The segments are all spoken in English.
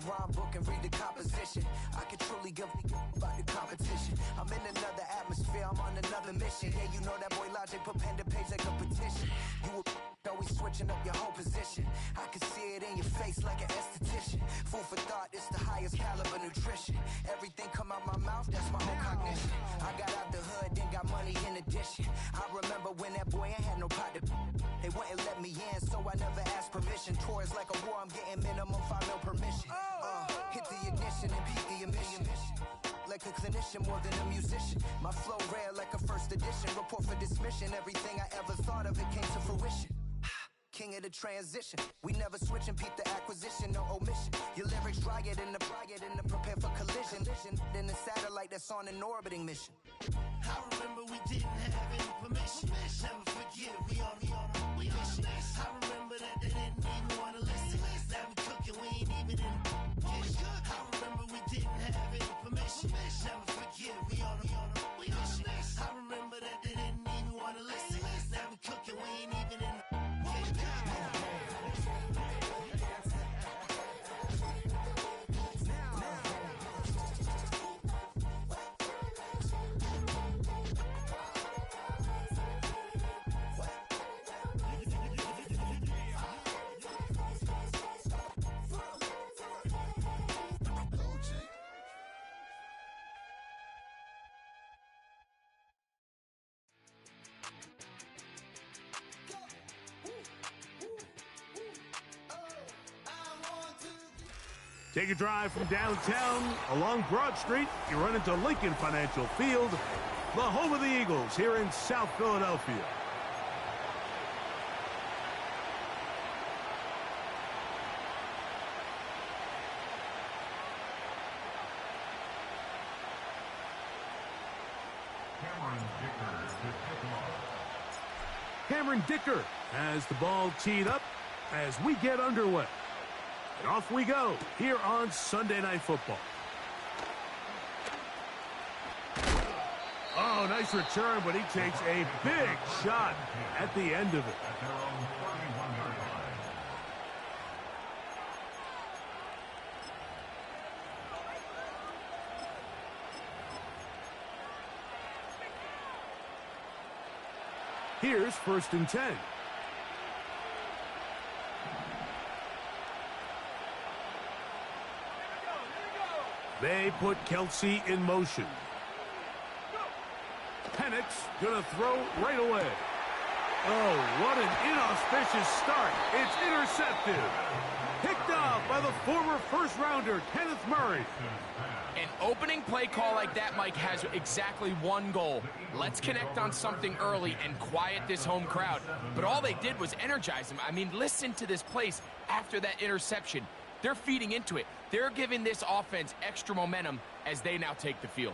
rhyme book and read the composition. I could truly give about the competition. I'm in another atmosphere, I'm on another mission. Yeah, you know that boy Logic put pen to page like a petition. You always switching up your whole position. I can see it in your face like an esthetician. Food for thought, it's the highest caliber nutrition. Everything come out my mouth, that's my own cognition. I got out the hood, then got money in addition. I remember when that boy ain't had no pot to. They wouldn't let me in, so I never asked permission. Tours like a war, I'm getting minimum 5 mil permission. Hit the ignition and beat the emission. Like a clinician more than a musician. My flow rare like a first edition. Report for dismission. Everything I ever thought of, it came to fruition. King of the transition. We never switch and peep the acquisition, no omission. Your lyrics dry it in the prepare for collision. Then the satellite that's on an orbiting mission. I remember we didn't have any permission. Never forget, we on a mission. I remember that they didn't even want to listen. Now we cooking, we ain't even in the kitchen. I remember we didn't have any permission. Never forget, we on a mission. I remember that they didn't even want to listen. Now we cooking, we ain't even in the kitchen. Take a drive from downtown along Broad Street. You run into Lincoln Financial Field, the home of the Eagles here in South Philadelphia. Cameron Dicker has the ball teed up as we get underway. And off we go here on Sunday Night Football. Oh, nice return, but he takes a big shot at the end of it. Here's 1st and 10. They put Kelsey in motion. Penix gonna throw right away. Oh, what an inauspicious start. It's intercepted. Picked off by the former first-rounder, Kenneth Murray. An opening play call like that, Mike, has exactly one goal. Let's connect on something early and quiet this home crowd. But all they did was energize them. I mean, listen to this place after that interception. They're feeding into it. They're giving this offense extra momentum as they now take the field.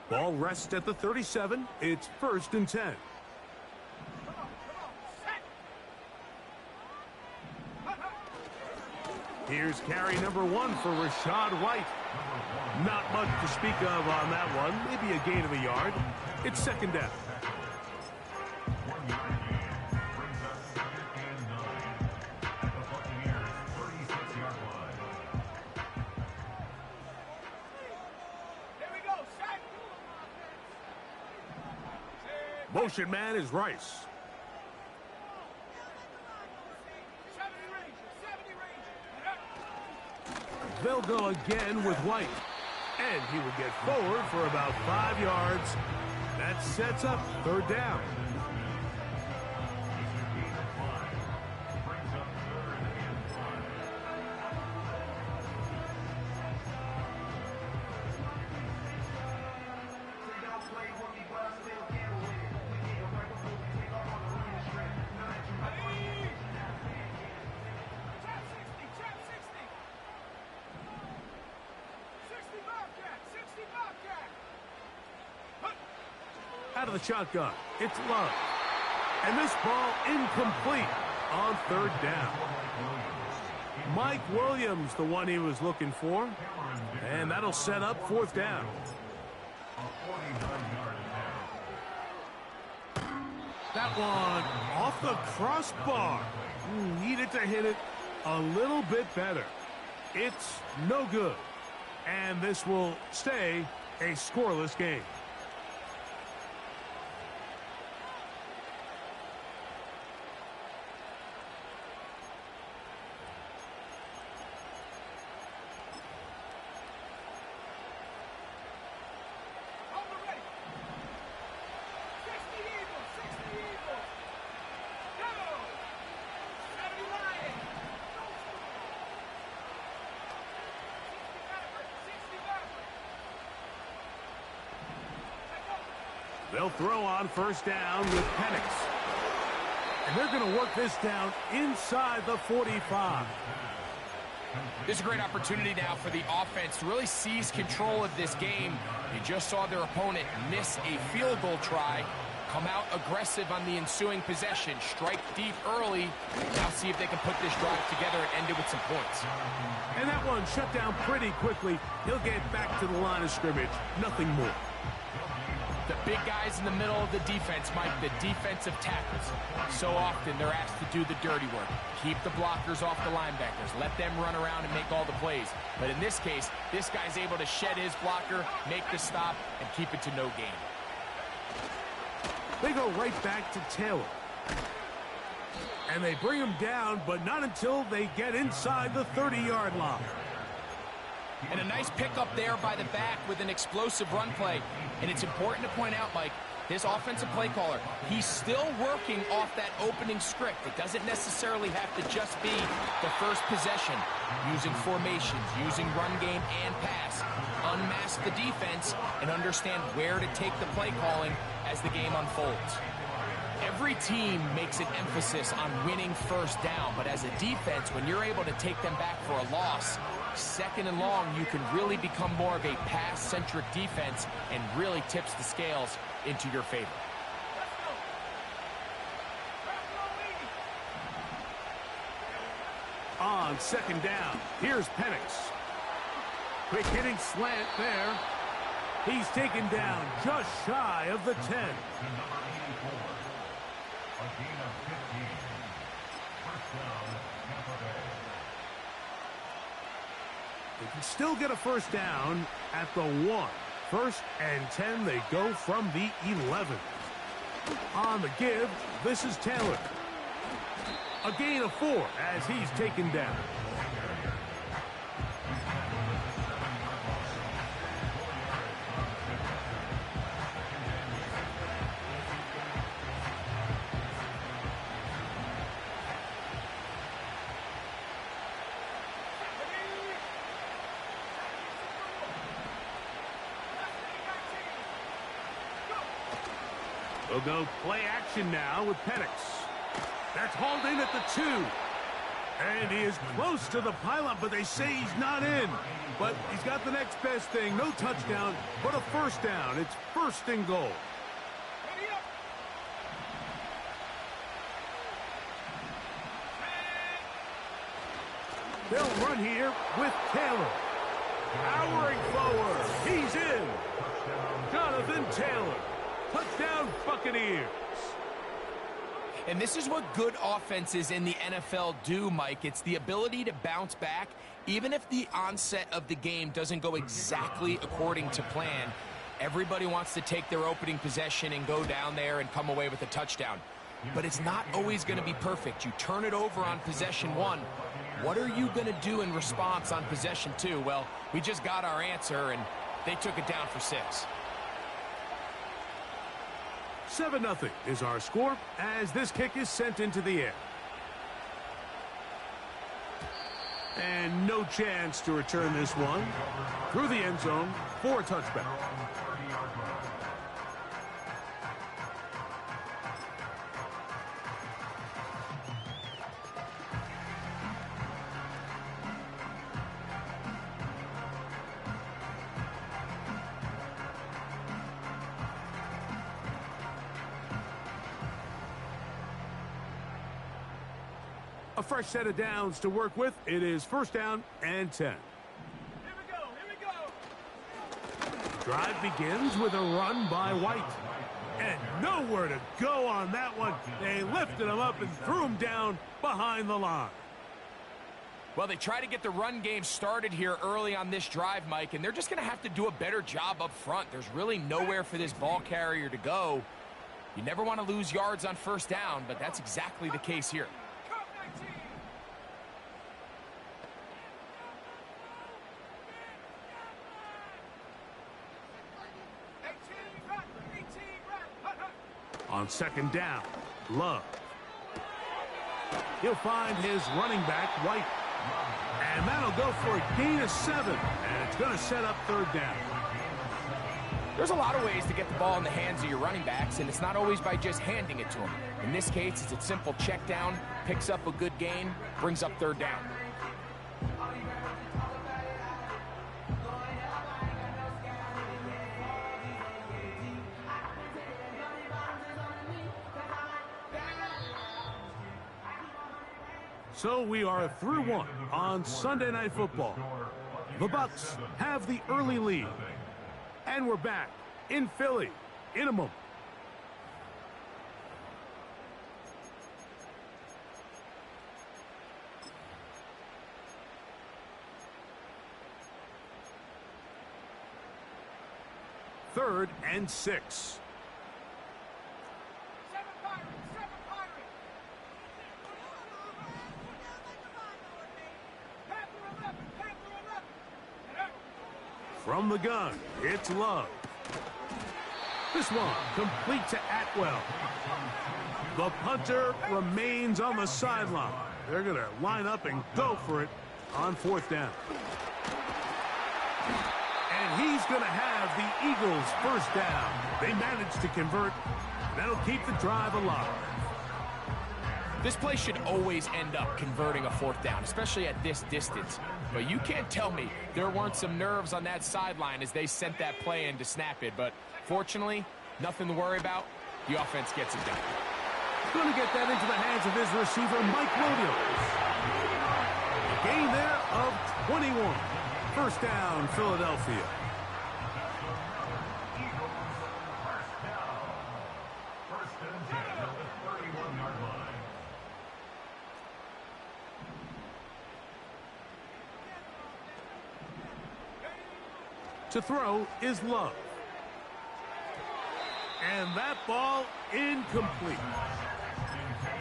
Ball rests at the 37. It's 1st and 10. Here's carry number 1 for Rashad White. Not much to speak of on that one. Maybe a gain of a yard. It's 2nd down. Motion man is Rice. They'll go again with White. And he will get forward for about 5 yards. That sets up 3rd down. Out of the shotgun, it's Love. And this ball incomplete on 3rd down. Mike Williams, the one he was looking for. And that'll set up 4th down. That one off the crossbar. Needed to hit it a little bit better. It's no good. And this will stay a scoreless game. They'll throw on first down with Penix. And they're going to work this down inside the 45. This is a great opportunity now for the offense to really seize control of this game. You just saw their opponent miss a field goal try, come out aggressive on the ensuing possession, strike deep early. Now see if they can put this drive together and end it with some points. And that one shut down pretty quickly. He'll get back to the line of scrimmage. Nothing more. The big guys in the middle of the defense, Mike, the defensive tackles. So often they're asked to do the dirty work. Keep the blockers off the linebackers. Let them run around and make all the plays. But in this case, this guy's able to shed his blocker, make the stop, and keep it to no gain. They go right back to Taylor. And they bring him down, but not until they get inside the 30-yard line. And a nice pickup there by the back with an explosive run play. And it's important to point out, Mike, this offensive play caller, he's still working off that opening script. It doesn't necessarily have to just be the first possession. Using formations, using run game and pass. Unmask the defense and understand where to take the play calling as the game unfolds. Every team makes an emphasis on winning first down, but as a defense, when you're able to take them back for a loss, second and long, you can really become more of a pass-centric defense and really tips the scales into your favor. On second down, here's Penix. Quick hitting slant there. He's taken down just shy of the 10. They can still get a first down at the 1. First and 10, they go from the 11. On the give, this is Taylor. A gain of 4 as he's taken down. We'll go play action now with Penix. That's hauled in at the 2. And he is close to the pylon, but they say he's not in. But he's got the next best thing. No touchdown, but a first down. It's first and goal. They'll run here with Taylor. Powering forward. He's in. Jonathan Taylor. Touchdown, Buccaneers. And this is what good offenses in the NFL do, Mike. It's the ability to bounce back, even if the onset of the game doesn't go exactly according to plan. Everybody wants to take their opening possession and go down there and come away with a touchdown. But it's not always going to be perfect. You turn it over on possession 1. What are you going to do in response on possession 2? Well, we just got our answer, and they took it down for 6. 7-0 is our score as this kick is sent into the air. And no chance to return this one through the end zone for a touchback. A fresh set of downs to work with. It is first down and 10. Here we go. Drive begins with a run by White. And nowhere to go on that one. They lifted him up and threw him down behind the line. Well, they try to get the run game started here early on this drive, Mike, and they're just going to have to do a better job up front. There's really nowhere for this ball carrier to go. You never want to lose yards on first down, but that's exactly the case here. On second down, Love. He'll find his running back, White. And that'll go for a gain of 7. And it's going to set up third down. There's a lot of ways to get the ball in the hands of your running backs, and it's not always by just handing it to them. In this case, it's a simple check down, picks up a good gain, brings up third down. So we are through one on Sunday Night Football. The Bucs have the early lead. And we're back in Philly in a moment. Third and 6. From the gun, it's Love. This one complete to Atwell. The punter remains on the sideline. They're going to line up and go for it on fourth down. And he's going to have the Eagles first down. They managed to convert. That'll keep the drive alive. This play should always end up converting a fourth down, especially at this distance. But you can't tell me there weren't some nerves on that sideline as they sent that play in to snap it. But fortunately, nothing to worry about. The offense gets it done. Going to get that into the hands of his receiver, Mike Williams. A gain there of 21. First down, Philadelphia. To throw is Love. And that ball incomplete.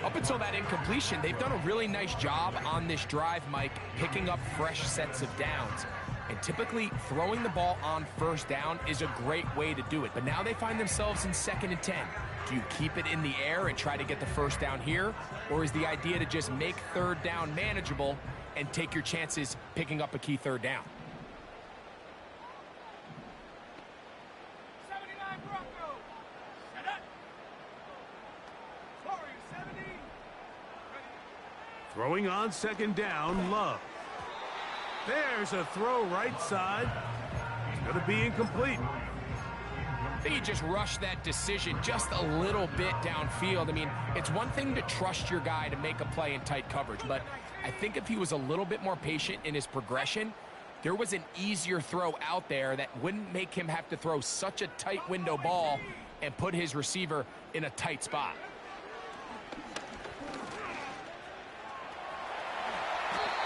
Up until that incompletion, they've done a really nice job on this drive, Mike, picking up fresh sets of downs. And typically, throwing the ball on first down is a great way to do it. But now they find themselves in 2nd and 10. Do you keep it in the air and try to get the first down here? Or is the idea to just make third down manageable and take your chances picking up a key third down? Throwing on second down, Love. There's a throw right side. It's going to be incomplete. I think he just rushed that decision just a little bit downfield. I mean, it's one thing to trust your guy to make a play in tight coverage, but I think if he was a little bit more patient in his progression, there was an easier throw out there that wouldn't make him have to throw such a tight window ball and put his receiver in a tight spot.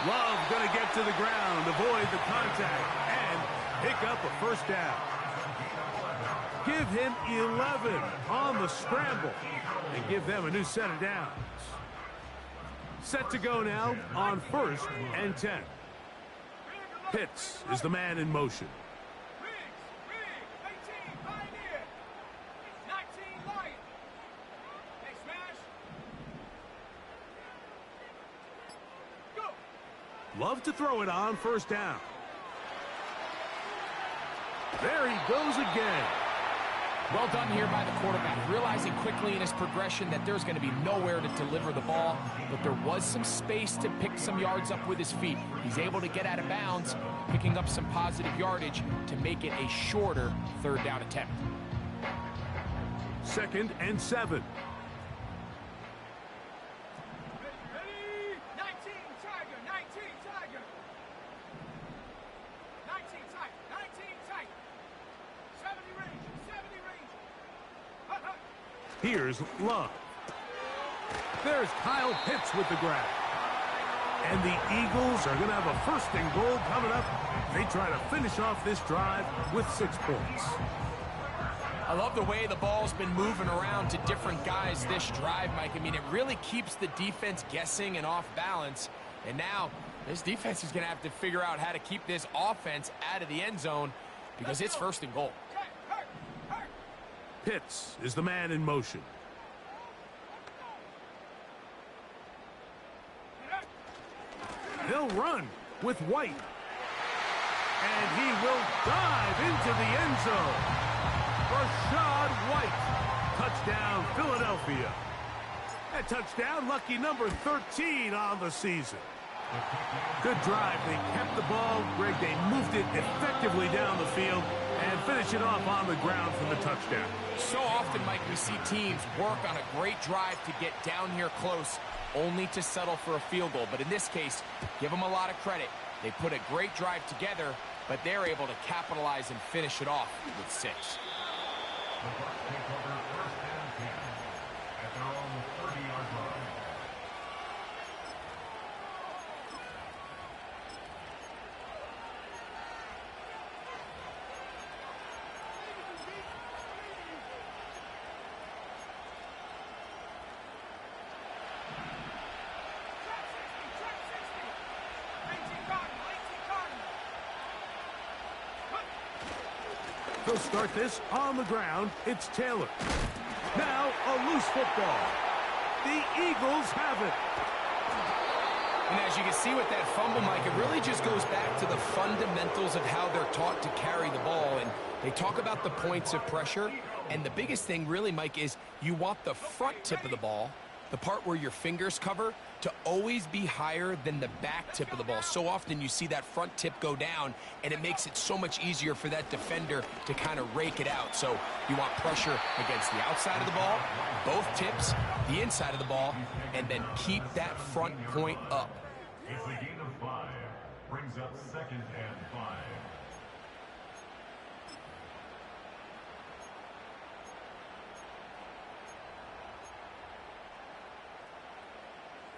Love going to get to the ground, avoid the contact, and pick up a first down. Give him 11 on the scramble and give them a new set of downs. Set to go now on 1st and 10. Pitts is the man in motion. Love to throw it on first down. There he goes again. Well done here by the quarterback, realizing quickly in his progression that there's going to be nowhere to deliver the ball, but there was some space to pick some yards up with his feet. He's able to get out of bounds, picking up some positive yardage to make it a shorter third down attempt. 2nd and 7. Here's Love. There's Kyle Pitts with the grab. And the Eagles are going to have a first and goal coming up. They try to finish off this drive with 6 points. I love the way the ball's been moving around to different guys this drive, Mike. I mean, it really keeps the defense guessing and off balance. And now this defense is going to have to figure out how to keep this offense out of the end zone because it's first and goal. Pitts is the man in motion. They'll run with White. And he will dive into the end zone. Rashad White. Touchdown, Philadelphia. That touchdown, lucky number 13 on the season. Good drive. They kept the ball. Greg, they moved it effectively down the field and finish it off on the ground for the touchdown. So often, Mike, we see teams work on a great drive to get down here close, only to settle for a field goal. But in this case, give them a lot of credit. They put a great drive together, but they're able to capitalize and finish it off with 6. The Bucs take over first and 10 at their own 30-yard line. They'll start this on the ground. It's Taylor. Now a loose football. The Eagles have it. And as you can see with that fumble, Mike, it really just goes back to the fundamentals of how they're taught to carry the ball. And they talk about the points of pressure. And the biggest thing really, Mike, is you want the front tip of the ball, the part where your fingers cover, to always be higher than the back tip of the ball. So often you see that front tip go down, and it makes it so much easier for that defender to kind of rake it out. So you want pressure against the outside of the ball, both tips, the inside of the ball, and then keep that front point up. It's a gain of 5. Brings up 2nd and 5.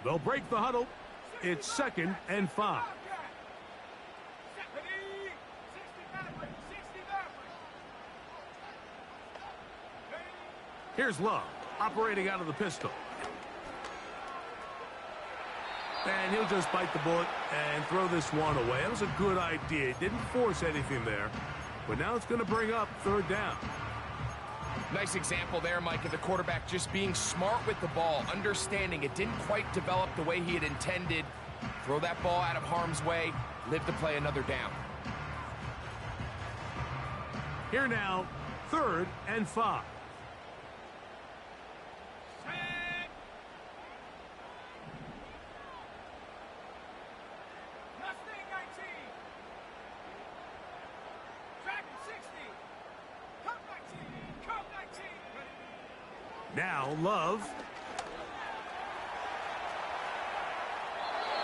They'll break the huddle. It's 2nd and 5. Here's Love, operating out of the pistol. And he'll just bite the bullet and throw this one away. That was a good idea. Didn't force anything there. But now it's going to bring up 3rd down. Nice example there, Mike, of the quarterback just being smart with the ball, understanding it didn't quite develop the way he had intended. Throw that ball out of harm's way, live to play another down. Here now, 3rd and 5. Now Love.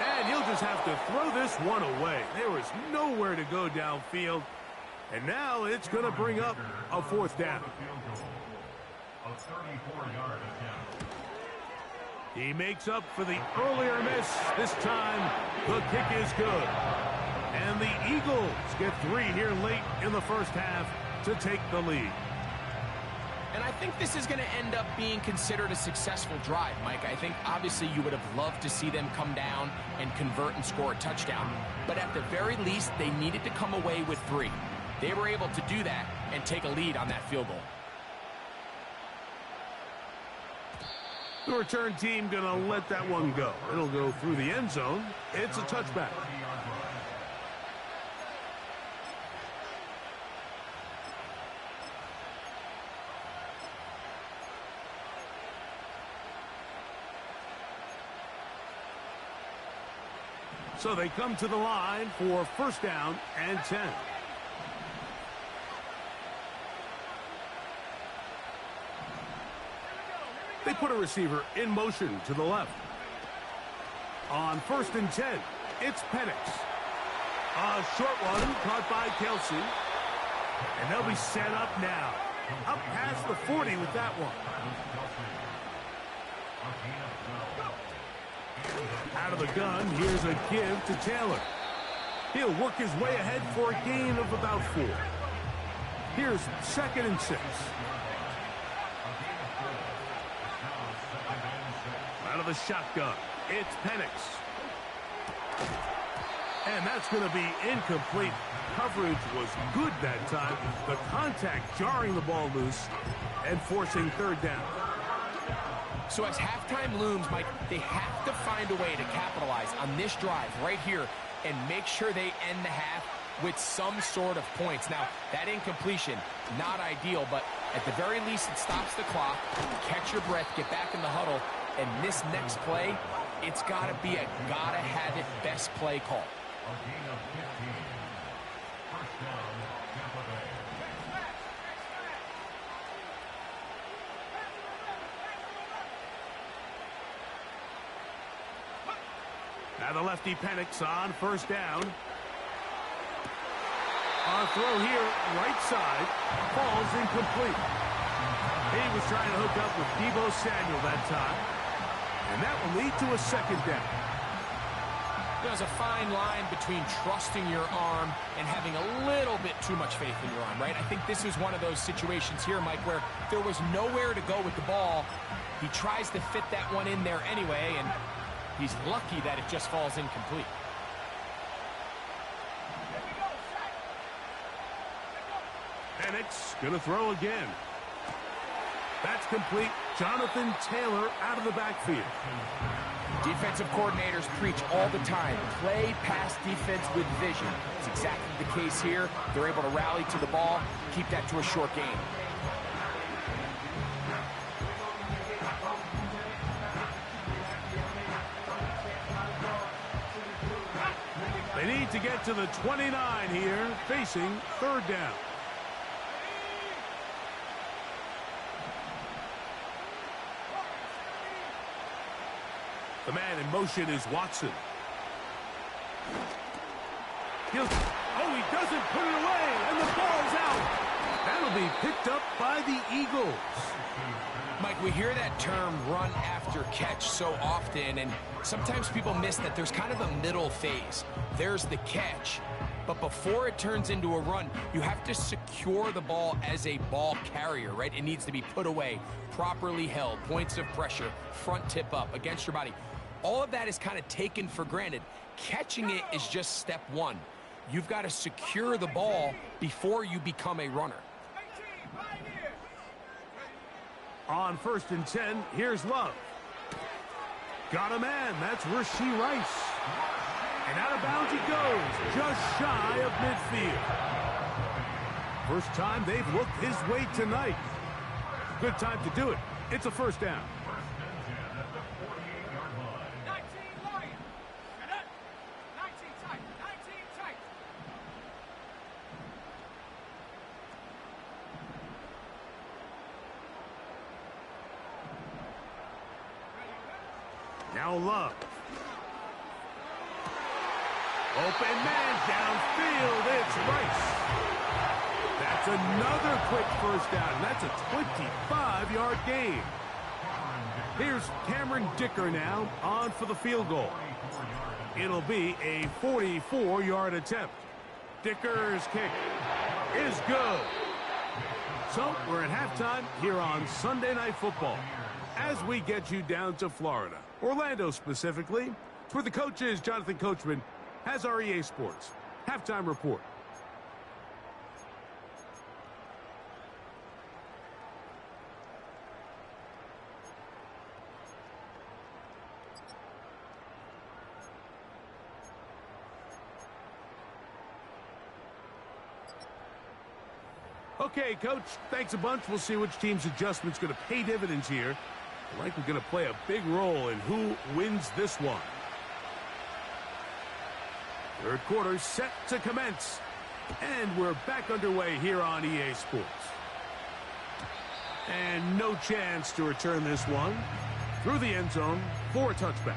And he'll just have to throw this one away. There was nowhere to go downfield. And now it's going to bring up a 4th down. A 34-yard attempt. He makes up for the earlier miss. This time, the kick is good. And the Eagles get 3 here late in the first half to take the lead. And I think this is going to end up being considered a successful drive, Mike. I think obviously you would have loved to see them come down and convert and score a touchdown. But at the very least, they needed to come away with 3. They were able to do that and take a lead on that field goal. The return team going to let that one go. It'll go through the end zone. It's a touchback. So they come to the line for 1st down and 10. They put a receiver in motion to the left. On 1st and 10, it's Penix. A short one caught by Kelsey. And they'll be set up now. Up past the 40 with that one. Out of the gun, here's a give to Taylor. He'll work his way ahead for a gain of about 4. Here's 2nd and 6. Out of the shotgun, it's Penix. And that's going to be incomplete. Coverage was good that time. The contact jarring the ball loose and forcing 3rd down. So as halftime looms, Mike, they have to find a way to capitalize on this drive right here and make sure they end the half with some sort of points. Now, that incompletion, not ideal, but at the very least, it stops the clock. Catch your breath, get back in the huddle, and this next play, it's got to be a gotta-have-it best play call. A gain of 15. First down, Tampa Bay. Now the lefty Penix on 1st down. On throw here, right side, falls incomplete. He was trying to hook up with Deebo Samuel that time. And that will lead to a 2nd down. There's a fine line between trusting your arm and having a little bit too much faith in your arm, right? I think this is one of those situations here, Mike, where there was nowhere to go with the ball. He tries to fit that one in there anyway, and he's lucky that it just falls incomplete. Penix going to throw again. That's complete. Jonathan Taylor out of the backfield. Defensive coordinators preach all the time, play pass defense with vision. It's exactly the case here. They're able to rally to the ball, keep that to a short game. They need to get to the 29 here, facing 3rd down. The man in motion is Watson. He doesn't put it away, and the ball's out. That'll be picked up by the Eagles. Mike, we hear that term run after catch so often, and sometimes people miss that there's kind of a middle phase. There's the catch, but before it turns into a run, you have to secure the ball as a ball carrier, right? It needs to be put away, properly held, points of pressure, front tip up against your body. All of that is kind of taken for granted. Catching it is just step 1. You've got to secure the ball before you become a runner. On 1st and 10, here's Love. Got a man, that's Rashee Rice. And out of bounds he goes, just shy of midfield. First time they've looked his way tonight. Good time to do it. It's a 1st down. Now Love. Open man downfield. It's Rice. That's another quick 1st down. That's a 25-yard gain. Here's Cameron Dicker now on for the field goal. It'll be a 44-yard attempt. Dicker's kick is good. So we're at halftime here on Sunday Night Football as we get you down to Florida, Orlando specifically, where the coach is Jonathan Coachman, has our EA Sports halftime report. Okay, Coach, thanks a bunch. We'll see which team's adjustment's going to pay dividends here. I like we're going to play a big role in who wins this one. 3rd quarter set to commence. And we're back underway here on EA Sports. And no chance to return this one. Through the end zone for a touchback.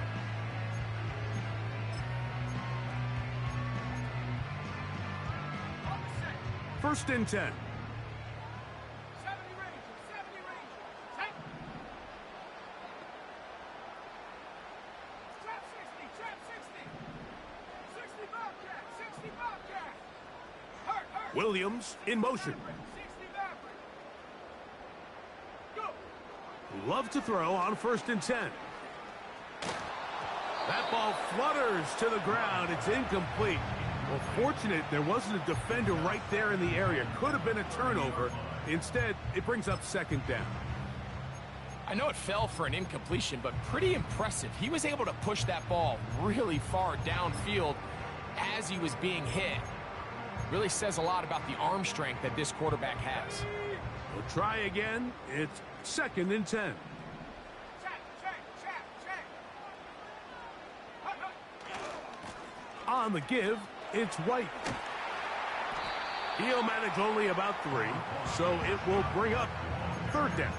First and 10. Williams in motion. Love to throw on 1st and 10. That ball flutters to the ground. It's incomplete. Well, fortunate there wasn't a defender right there in the area. Could have been a turnover. Instead, it brings up 2nd down. I know it fell for an incompletion, but pretty impressive. He was able to push that ball really far downfield as he was being hit. Really says a lot about the arm strength that this quarterback has. We'll try again. It's 2nd and 10. On the give, it's White. He'll manage only about 3, so it will bring up 3rd down.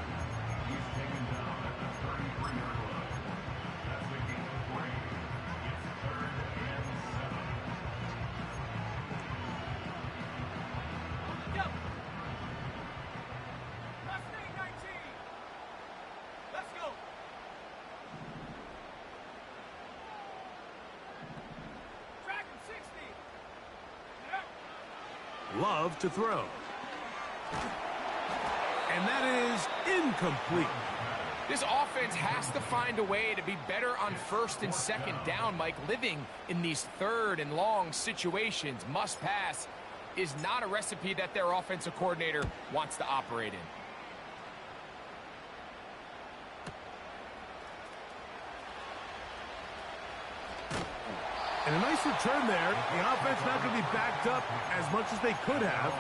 Love to throw. And that is incomplete. This offense has to find a way to be better on 1st and 2nd down, Mike. Living in these 3rd and long situations, must pass, is not a recipe that their offensive coordinator wants to operate in. And a nice return there. The offense not going to be backed up as much as they could have.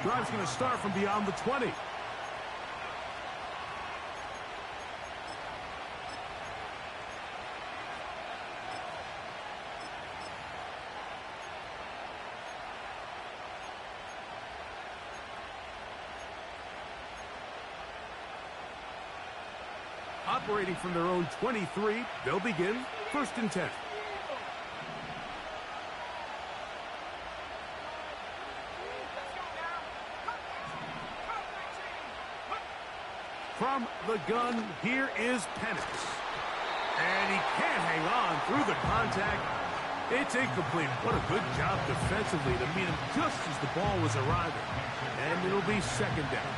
Drive's going to start from beyond the 20. Operating from their own 23, they'll begin 1st and 10. From the gun, here is Penix. And he can't hang on through the contact. It's incomplete. What a good job defensively to meet him just as the ball was arriving. And it'll be 2nd down.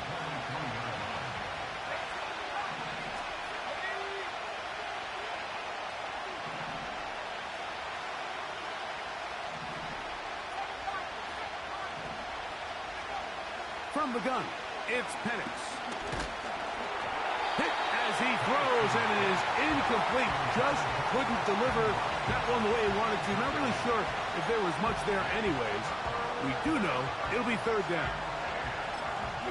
From the gun, it's Penix. Hit as he throws, and it is incomplete. Just couldn't deliver that one the way he wanted to. Not really sure if there was much there anyways. We do know it'll be 3rd down.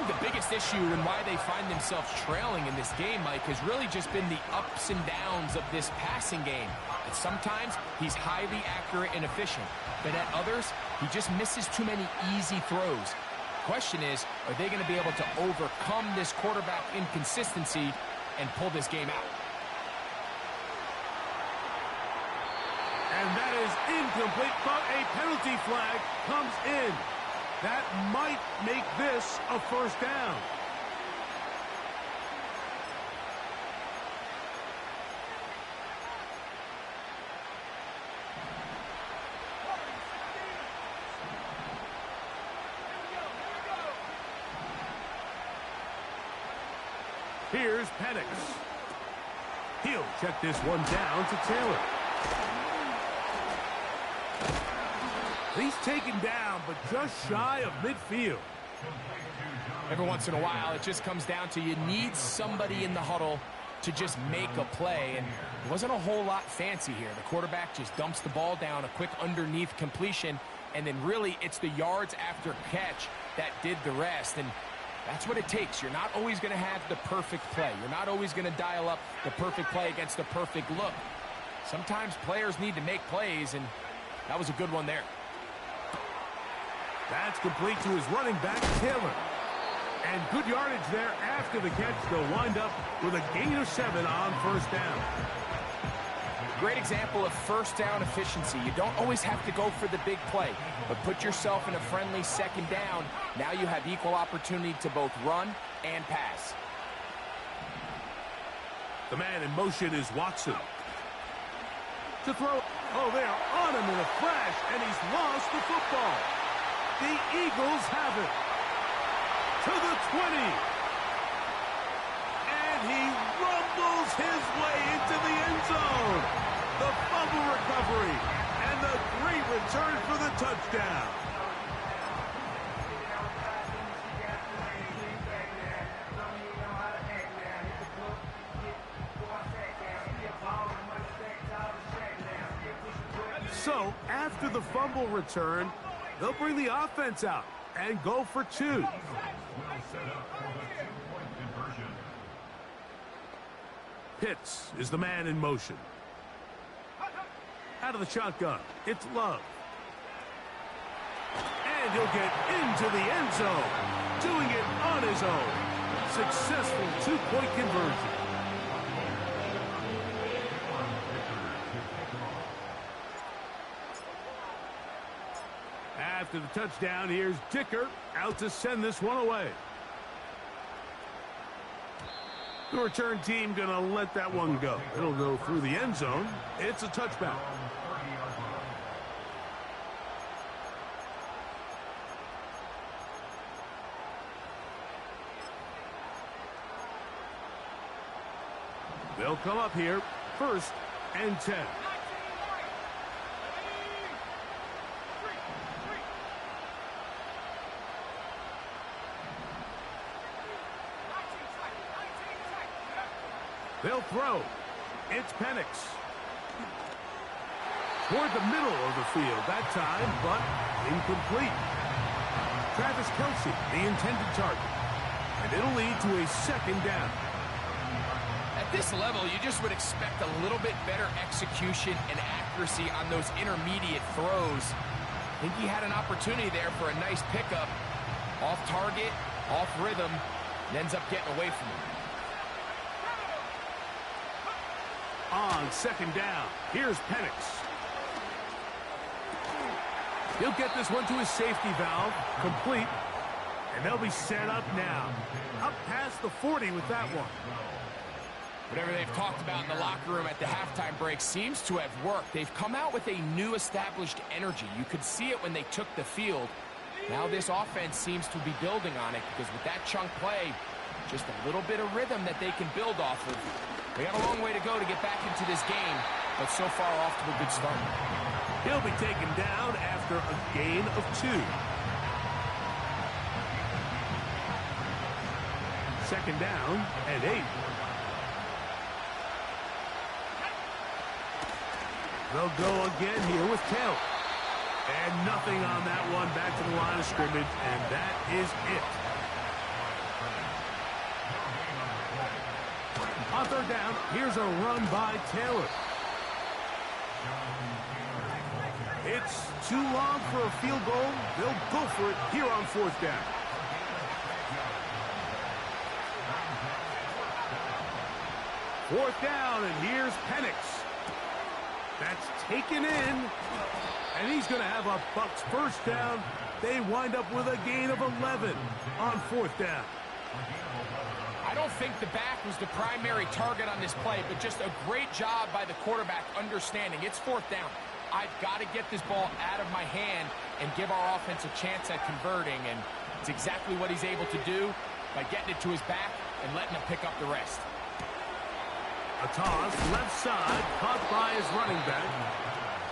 The biggest issue and why they find themselves trailing in this game, Mike, has really just been the ups and downs of this passing game. And sometimes he's highly accurate and efficient, but at others, he just misses too many easy throws. Question is, are they going to be able to overcome this quarterback inconsistency and pull this game out? And that is incomplete, but a penalty flag comes in. That might make this a 1st down. Here's Penix. He'll check this one down to Taylor. He's taken down, but just shy of midfield. Every once in a while, it just comes down to you need somebody in the huddle to just make a play, and it wasn't a whole lot fancy here. The quarterback just dumps the ball down, a quick underneath completion, and then really it's the yards after catch that did the rest, and that's what it takes. You're not always going to have the perfect play. You're not always going to dial up the perfect play against the perfect look. Sometimes players need to make plays, and that was a good one there. That's complete to his running back, Taylor. And good yardage there after the catch. They'll wind up with a gain of 7 on 1st down. Great example of 1st down efficiency. You don't always have to go for the big play, but put yourself in a friendly 2nd down. Now you have equal opportunity to both run and pass. The man in motion is Watson. To throw. Oh, they are on him in a flash, and he's lost the football. The Eagles have it. To the 20. And he rumbles his way into the end zone. The fumble recovery and the great return for the touchdown. So, after the fumble return, they'll bring the offense out and go for two. Pitts is the man in motion. Out of the shotgun, it's Love. And he'll get into the end zone, doing it on his own. Successful two-point conversion. After the touchdown, here's Dicker out to send this one away. The return team going to let that one go. It'll go through the end zone. It's a touchback. They'll come up here, 1st and 10. They'll throw. It's Penix. Toward the middle of the field that time, but incomplete. Travis Kelce, the intended target. And it'll lead to a 2nd down. At this level, you just would expect a little bit better execution and accuracy on those intermediate throws. I think he had an opportunity there for a nice pickup. Off target, off rhythm, and ends up getting away from him. On 2nd down, here's Penix. He'll get this one to his safety valve, complete, and they'll be set up now. Up past the 40 with that one. Whatever they've talked about in the locker room at the halftime break seems to have worked. They've come out with a new established energy. You could see it when they took the field. Now this offense seems to be building on it because with that chunk play, just a little bit of rhythm that they can build off of. We got a long way to go to get back into this game, but so far off to a good start. He'll be taken down after a gain of 2. 2nd down and 8. They'll go again here with Taylor. And nothing on that one, back to the line of scrimmage, and that is it. On 3rd down, here's a run by Taylor. It's too long for a field goal. They'll go for it here on 4th down. Fourth down, and here's Penix. That's taken in, and he's going to have a Bucs 1st down. They wind up with a gain of 11 on 4th down. I don't think the back was the primary target on this play, but just a great job by the quarterback understanding it's 4th down. I've got to get this ball out of my hand and give our offense a chance at converting, and it's exactly what he's able to do by getting it to his back and letting him pick up the rest. A toss, left side, caught by his running back.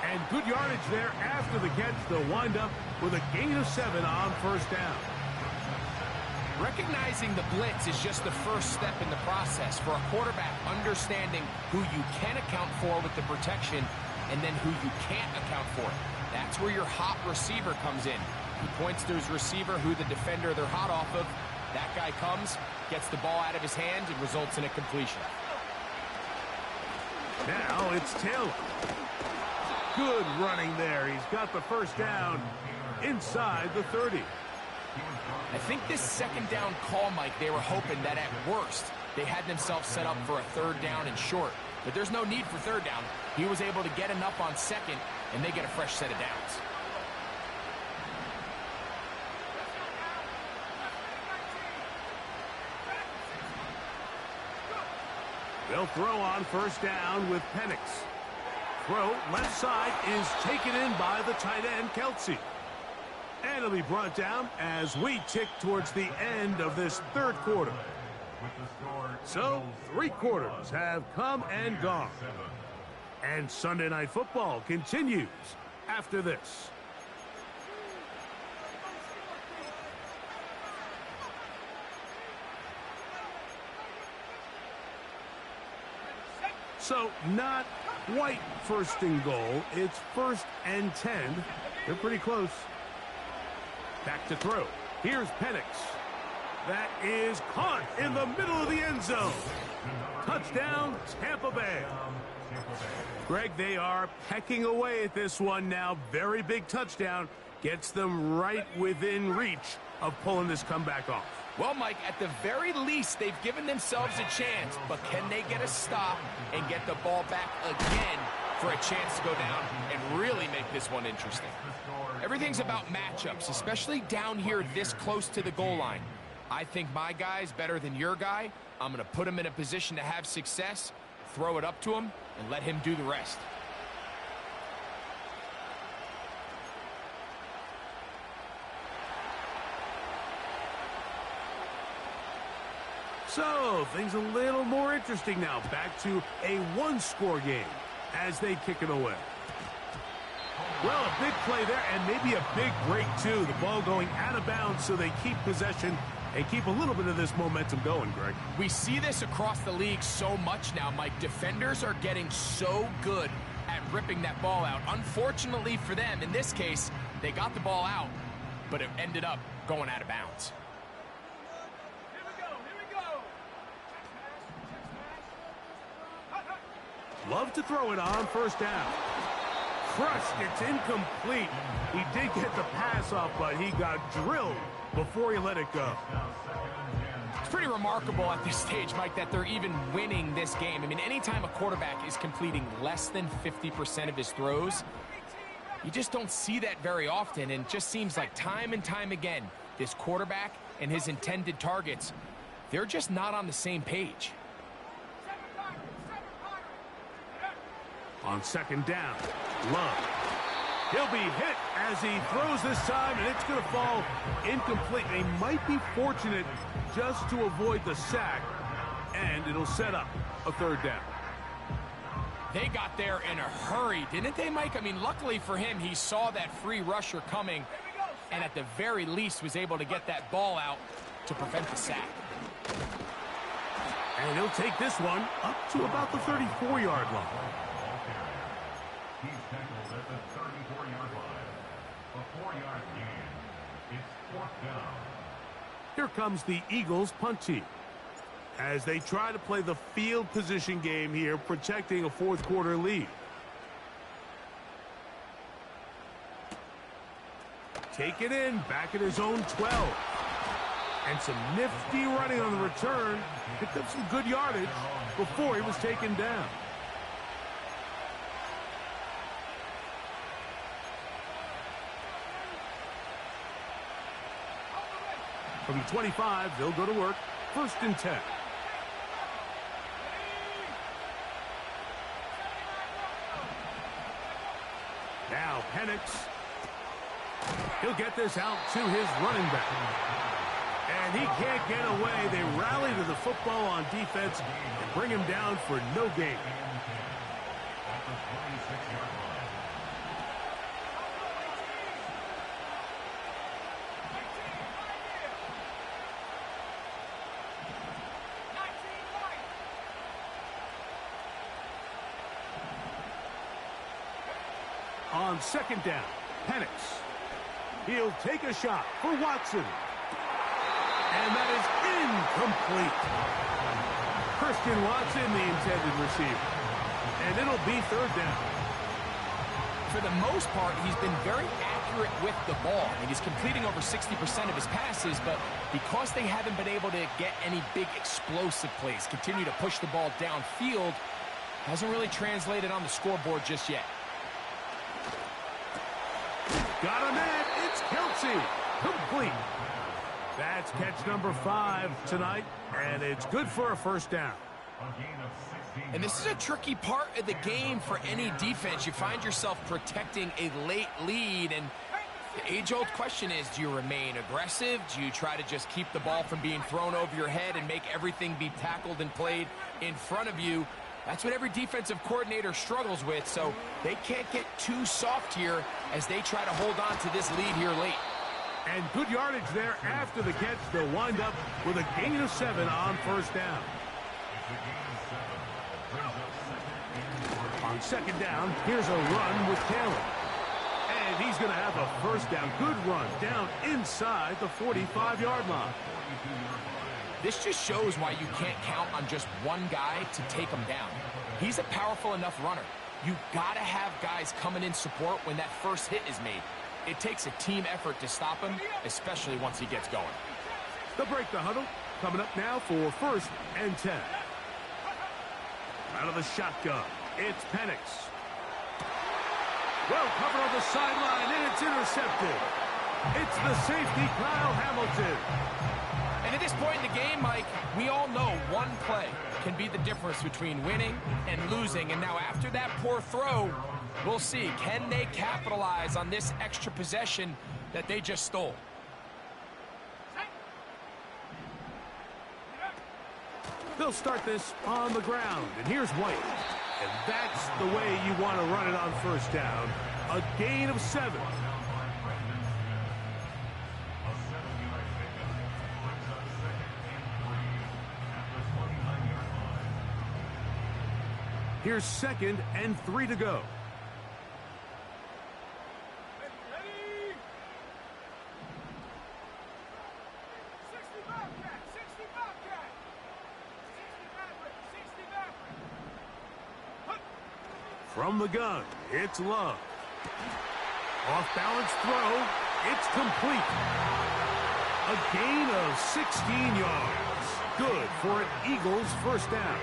And good yardage there after the catch. They'll wind up with a gain of 7 on 1st down. Recognizing the blitz is just the first step in the process for a quarterback understanding who you can account for with the protection and then who you can't account for. That's where your hot receiver comes in. He points to his receiver who the defender they're hot off of. That guy comes, gets the ball out of his hand, and results in a completion. Now it's Taylor. Good running there. He's got the 1st down inside the 30. I think this 2nd down call, Mike, they were hoping that at worst they had themselves set up for a 3rd down and short. But there's no need for 3rd down. He was able to get enough on 2nd, and they get a fresh set of downs. They'll throw on 1st down with Penix. Throw left side is taken in by the tight end, Kelce. And it'll be brought down as we tick towards the end of this third quarter. So, 3 quarters have come and gone. And Sunday Night Football continues after this. So, not quite first and goal. It's 1st and 10. They're pretty close. Back to throw. Here's Penix. That is caught in the middle of the end zone. Touchdown, Tampa Bay. Greg, they are pecking away at this one now. Very big touchdown. Gets them right within reach of pulling this comeback off. Well, Mike, at the very least, they've given themselves a chance, but can they get a stop and get the ball back again for a chance to go down and really make this one interesting? Everything's about matchups, especially down here this close to the goal line. I think my guy's better than your guy. I'm going to put him in a position to have success, throw it up to him, and let him do the rest. So, things a little more interesting now. Back to a one-score game as they kick it away. Well, a big play there and maybe a big break, too. The ball going out of bounds so they keep possession and keep a little bit of this momentum going, Greg. We see this across the league so much now, Mike. Defenders are getting so good at ripping that ball out. Unfortunately for them, in this case, they got the ball out, but it ended up going out of bounds. Love to throw it on first down. Crushed. It's incomplete. He did get the pass off, but he got drilled before he let it go. It's pretty remarkable at this stage, Mike, that they're even winning this game. I mean, anytime a quarterback is completing less than 50% of his throws, you just don't see that very often, and it just seems like time and time again, this quarterback and his intended targets, they're just not on the same page. On second down, Love. He'll be hit as he throws this time, and it's going to fall incomplete. They might be fortunate just to avoid the sack, and it'll set up a third down. They got there in a hurry, didn't they, Mike? I mean, luckily for him, he saw that free rusher coming, and at the very least was able to get that ball out to prevent the sack. And he'll take this one up to about the 34-yard line. He's tackled at the 34-yard line. A 4-yard gain. It's 4th down. Here comes the Eagles punt team as they try to play the field position game here, protecting a fourth quarter lead. Take it in, back at his own 12. And some nifty running on the return. Picked up some good yardage before he was taken down. From the 25, they'll go to work. 1st and 10. Now Penix. He'll get this out to his running back. And he can't get away. They rally to the football on defense and bring him down for no gain. At the 26-yard line. On second down, Penix. He'll take a shot for Watson. And that is incomplete. Christian Watson, the intended receiver. And it'll be 3rd down. For the most part, he's been very accurate with the ball. I mean, he's completing over 60% of his passes, but because they haven't been able to get any big explosive plays, continue to push the ball downfield, hasn't really translated on the scoreboard just yet. Got him in. It's Kelsey. Complete. That's catch number 5 tonight, and it's good for a 1st down. And this is a tricky part of the game for any defense. You find yourself protecting a late lead, and The age-old question is, do you remain aggressive? Do you try to just keep the ball from being thrown over your head and make everything be tackled and played in front of you? That's what every defensive coordinator struggles with, so they can't get too soft here as they try to hold on to this lead here late. And good yardage there after the catch. They'll wind up with a gain of 7 on first down. On second down, here's a run with Taylor. And he's going to have a first down. Good run down inside the 45-yard line. This just shows why you can't count on just one guy to take him down. He's a powerful enough runner. You got to have guys coming in support when that first hit is made. It takes a team effort to stop him, especially once he gets going. They'll break the huddle. Coming up now for first and 10. Out of the shotgun, it's Penix. Well covered on the sideline, and it's intercepted. It's the safety, Kyle Hamilton. And at this point in the game, Mike, we all know one play can be the difference between winning and losing. And now after that poor throw, we'll see. Can they capitalize on this extra possession that they just stole? They'll start this on the ground, and here's White. And that's the way you want to run it on first down. A gain of 7. Here's 2nd and 3 to go. From the gun, it's Love. Off-balance throw, it's complete. A gain of 16 yards. Good for an Eagles first down.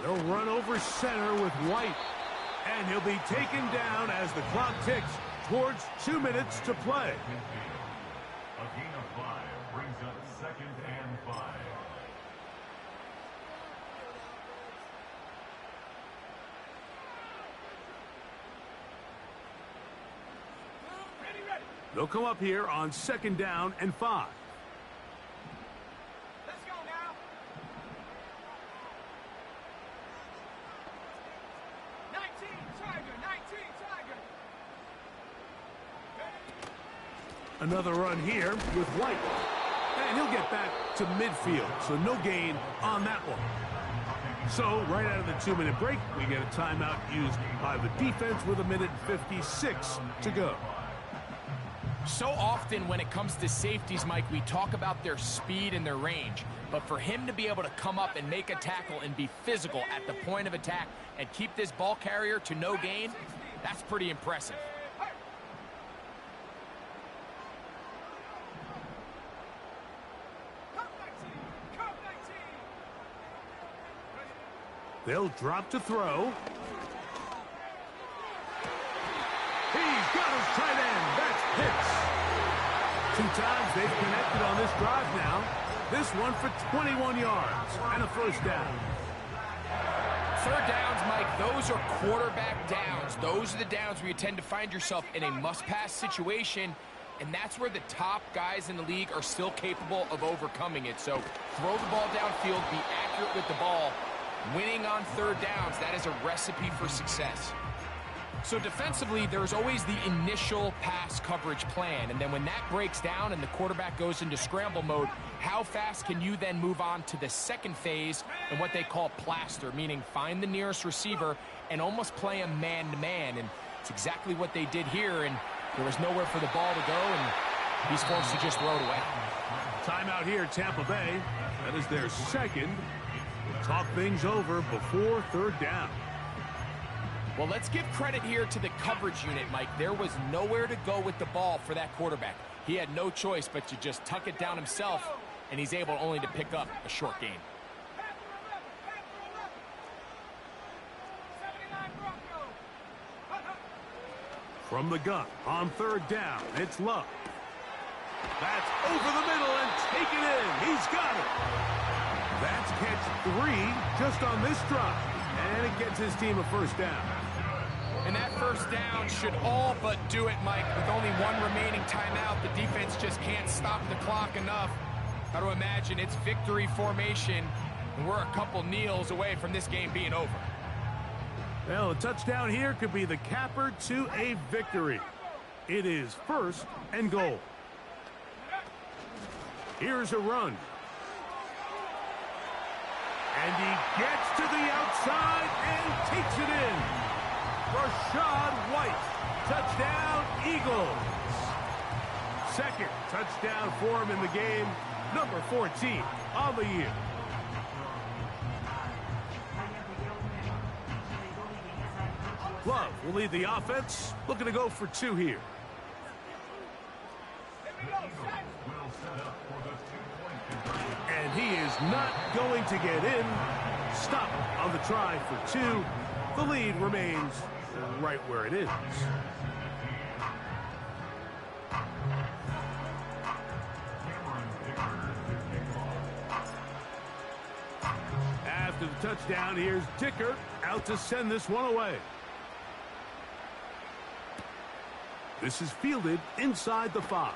They'll run over center with White. And he'll be taken down as the clock ticks towards 2 minutes to play. A gain of 5 brings up 2nd and 5. They'll come up here on 2nd down and 5. Let's go now. 19, Tiger, 19, Tiger. Another run here with White. And he'll get back to midfield, so no gain on that one. So, right out of the 2-minute break, we get a timeout used by the defense with 1:56 to go. So often when it comes to safeties, Mike, we talk about their speed and their range. But for him to be able to come up and make a tackle and be physical at the point of attack and keep this ball carrier to no gain, that's pretty impressive. They'll drop to throw. He's got his tight end. That's Pitts. 2 times they've connected on this drive now. This one for 21 yards and a first down. Third downs, Mike, those are quarterback downs. Those are the downs where you tend to find yourself in a must-pass situation, and that's where the top guys in the league are still capable of overcoming it. So throw the ball downfield, be accurate with the ball. Winning on third downs, that is a recipe for success. So defensively, there's always the initial pass coverage plan, and then when that breaks down and the quarterback goes into scramble mode, how fast can you then move on to the second phase and what they call plaster, meaning find the nearest receiver and almost play a man-to-man, and it's exactly what they did here, and there was nowhere for the ball to go, and he's forced to just throw it away. Timeout here, Tampa Bay. That is their second. We'll talk things over before third down. Well, let's give credit here to the coverage unit, Mike. There was nowhere to go with the ball for that quarterback. He had no choice but to just tuck it down himself, and he's able only to pick up a short gain. From the gun on third down, it's Love. That's over the middle and taken in. He's got it. That's catch 3 just on this drive. And it gets his team a first down. And that first down should all but do it, Mike. With only one remaining timeout, the defense just can't stop the clock enough. Got to imagine it's victory formation, and we're a couple kneels away from this game being over. Well, a touchdown here could be the capper to a victory. It is 1st and goal. Here's a run. And he gets to the outside and takes it in. Rashad White. Touchdown, Eagles. Second touchdown for him in the game. Number 14 on the year. Love will lead the offense. Looking to go for 2 here. And he is not going to get in. Stop on the try for 2. The lead remains right where it is. After the touchdown, here's Dicker out to send this one away. This is fielded inside the 5.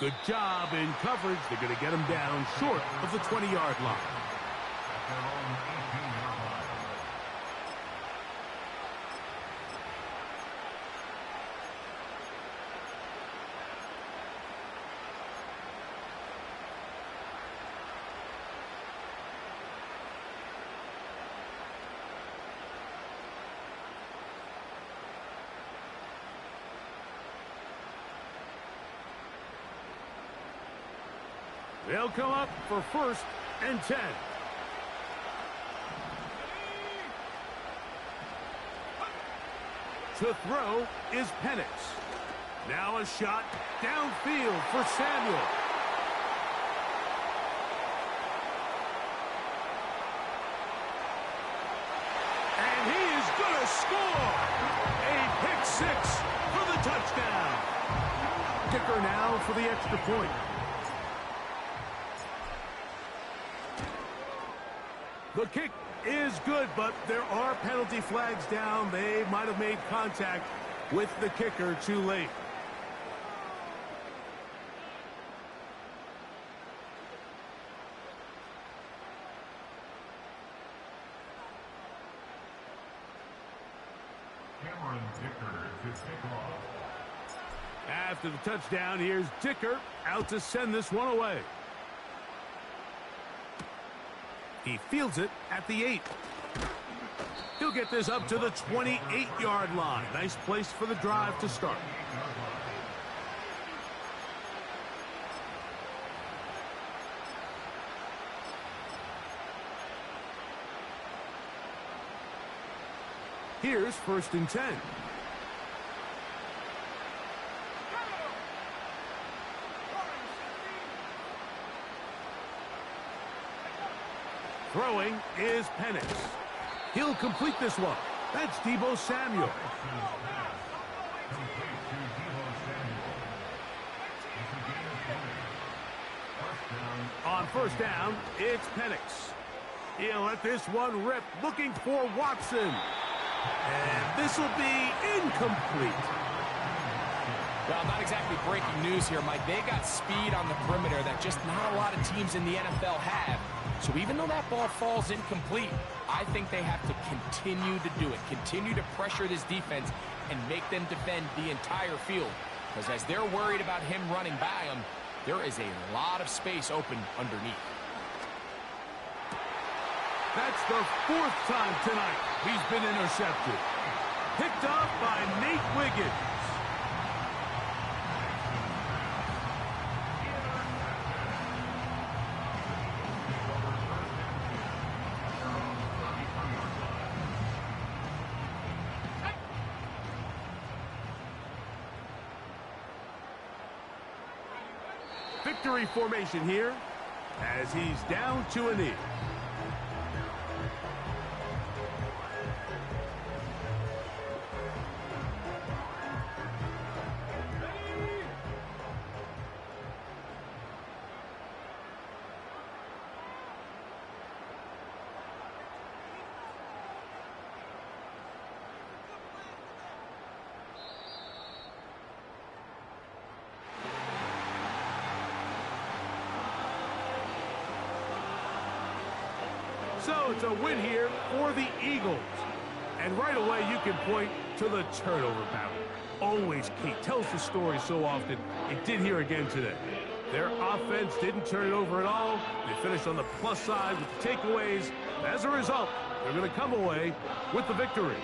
Good job in coverage. They're going to get him down short of the 20-yard line. They'll come up for 1st and 10. To throw is Penix. Now a shot downfield for Samuel. And he is going to score. A pick 6 for the touchdown. Dicker now for the extra point. The kick is good, but there are penalty flags down. They might have made contact with the kicker too late. After the touchdown, here's Dicker out to send this one away. He fields it at the 8. He'll get this up to the 28-yard line. Nice place for the drive to start. Here's 1st and 10. Throwing is Penix. He'll complete this one. That's Deebo Samuel. On 1st down, it's Penix. He'll let this one rip, looking for Watson. And this will be incomplete. Well, not exactly breaking news here, Mike. They got speed on the perimeter that just not a lot of teams in the NFL have. So even though that ball falls incomplete, I think they have to continue to do it. Continue to pressure this defense and make them defend the entire field. Because as they're worried about him running by them, there is a lot of space open underneath. That's the 4th time tonight he's been intercepted. Picked up by Nate Wiggins. Victory formation here as he's down to a knee. So it's a win here for the Eagles. And right away, you can point to the turnover battle. Always key. Tells the story so often. It did here again today. Their offense didn't turn it over at all. They finished on the plus side with the takeaways. As a result, they're going to come away with the victory.